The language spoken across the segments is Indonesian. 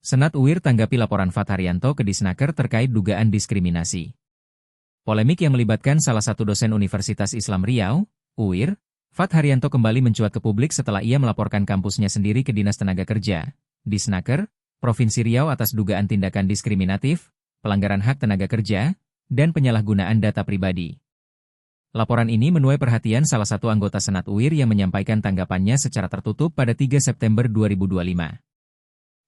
Senat UIR tanggapi laporan Fat Haryanto ke Disnaker terkait dugaan diskriminasi. Polemik yang melibatkan salah satu dosen Universitas Islam Riau, UIR, Fat Haryanto kembali mencuat ke publik setelah ia melaporkan kampusnya sendiri ke Dinas Tenaga Kerja, Disnaker, Provinsi Riau atas dugaan tindakan diskriminatif, pelanggaran hak tenaga kerja, dan penyalahgunaan data pribadi. Laporan ini menuai perhatian salah satu anggota Senat UIR yang menyampaikan tanggapannya secara tertutup pada 3 September 2025.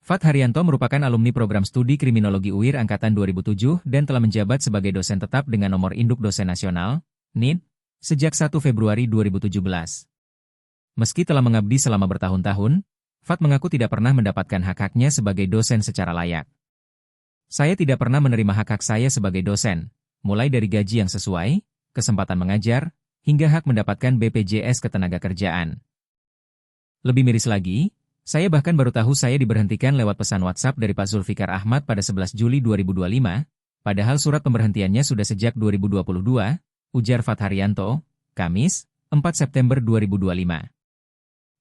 Fat Haryanto merupakan alumni program studi kriminologi UIR angkatan 2007 dan telah menjabat sebagai dosen tetap dengan nomor induk dosen nasional, NID, sejak 1 Februari 2017. Meski telah mengabdi selama bertahun-tahun, Fat mengaku tidak pernah mendapatkan hak-haknya sebagai dosen secara layak. Saya tidak pernah menerima hak-hak saya sebagai dosen, mulai dari gaji yang sesuai, kesempatan mengajar, hingga hak mendapatkan BPJS Ketenagakerjaan. Lebih miris lagi, saya bahkan baru tahu saya diberhentikan lewat pesan WhatsApp dari Pak Zulfikar Ahmad pada 11 Juli 2025, padahal surat pemberhentiannya sudah sejak 2022, ujar Fat Haryanto, Kamis, 4 September 2025.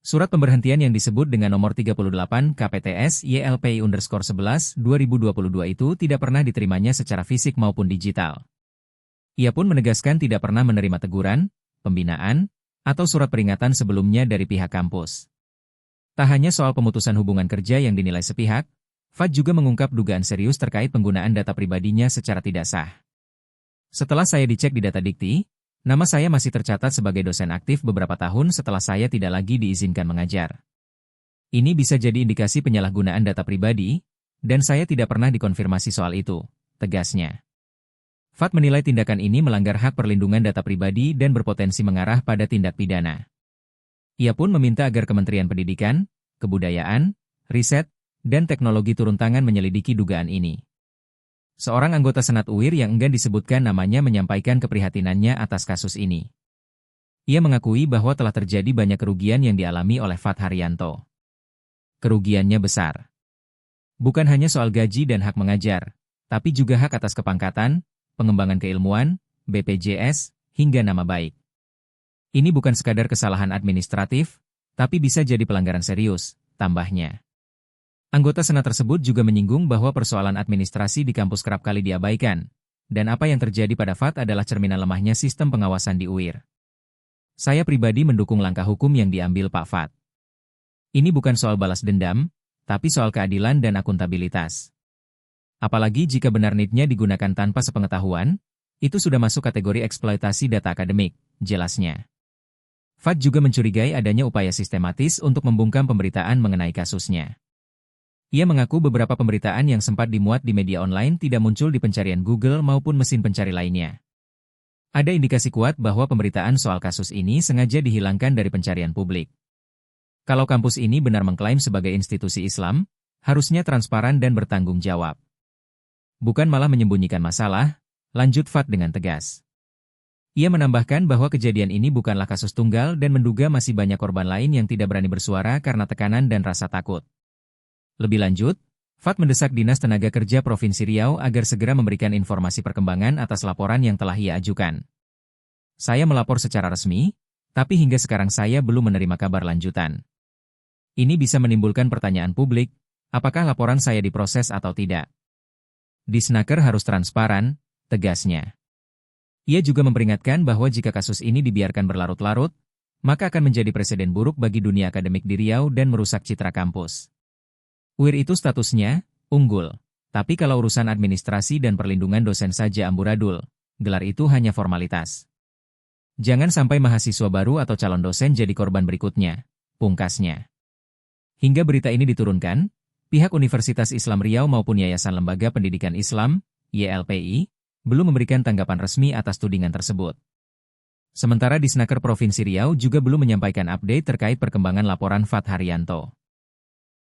Surat pemberhentian yang disebut dengan nomor 38 KPTS YLPI_11 2022 itu tidak pernah diterimanya secara fisik maupun digital. Ia pun menegaskan tidak pernah menerima teguran, pembinaan, atau surat peringatan sebelumnya dari pihak kampus. Tak hanya soal pemutusan hubungan kerja yang dinilai sepihak, Fat juga mengungkap dugaan serius terkait penggunaan data pribadinya secara tidak sah. Setelah saya dicek di data dikti, nama saya masih tercatat sebagai dosen aktif beberapa tahun setelah saya tidak lagi diizinkan mengajar. Ini bisa jadi indikasi penyalahgunaan data pribadi, dan saya tidak pernah dikonfirmasi soal itu, tegasnya. Fat menilai tindakan ini melanggar hak perlindungan data pribadi dan berpotensi mengarah pada tindak pidana. Ia pun meminta agar Kementerian Pendidikan, Kebudayaan, Riset, dan Teknologi turun tangan menyelidiki dugaan ini. Seorang anggota Senat UIR yang enggan disebutkan namanya menyampaikan keprihatinannya atas kasus ini. Ia mengakui bahwa telah terjadi banyak kerugian yang dialami oleh Fat Haryanto. Kerugiannya besar. Bukan hanya soal gaji dan hak mengajar, tapi juga hak atas kepangkatan, pengembangan keilmuan, BPJS, hingga nama baik. Ini bukan sekadar kesalahan administratif, tapi bisa jadi pelanggaran serius, tambahnya. Anggota Senat tersebut juga menyinggung bahwa persoalan administrasi di kampus kerap kali diabaikan, dan apa yang terjadi pada Fat adalah cerminan lemahnya sistem pengawasan di UIR. Saya pribadi mendukung langkah hukum yang diambil Pak Fat. Ini bukan soal balas dendam, tapi soal keadilan dan akuntabilitas. Apalagi jika benar NID-nya digunakan tanpa sepengetahuan, itu sudah masuk kategori eksploitasi data akademik, jelasnya. Fat juga mencurigai adanya upaya sistematis untuk membungkam pemberitaan mengenai kasusnya. Ia mengaku beberapa pemberitaan yang sempat dimuat di media online tidak muncul di pencarian Google maupun mesin pencari lainnya. Ada indikasi kuat bahwa pemberitaan soal kasus ini sengaja dihilangkan dari pencarian publik. Kalau kampus ini benar mengklaim sebagai institusi Islam, harusnya transparan dan bertanggung jawab. Bukan malah menyembunyikan masalah, lanjut Fat dengan tegas. Ia menambahkan bahwa kejadian ini bukanlah kasus tunggal dan menduga masih banyak korban lain yang tidak berani bersuara karena tekanan dan rasa takut. Lebih lanjut, Fat mendesak Dinas Tenaga Kerja Provinsi Riau agar segera memberikan informasi perkembangan atas laporan yang telah ia ajukan. Saya melapor secara resmi, tapi hingga sekarang saya belum menerima kabar lanjutan. Ini bisa menimbulkan pertanyaan publik, apakah laporan saya diproses atau tidak. Disnaker harus transparan, tegasnya. Ia juga memperingatkan bahwa jika kasus ini dibiarkan berlarut-larut, maka akan menjadi presiden buruk bagi dunia akademik di Riau dan merusak citra kampus. UIR itu statusnya unggul, tapi kalau urusan administrasi dan perlindungan dosen saja amburadul, gelar itu hanya formalitas. Jangan sampai mahasiswa baru atau calon dosen jadi korban berikutnya, pungkasnya. Hingga berita ini diturunkan, pihak Universitas Islam Riau maupun Yayasan Lembaga Pendidikan Islam, YLPI, belum memberikan tanggapan resmi atas tudingan tersebut. Sementara Disnaker Provinsi Riau juga belum menyampaikan update terkait perkembangan laporan Fat Haryanto.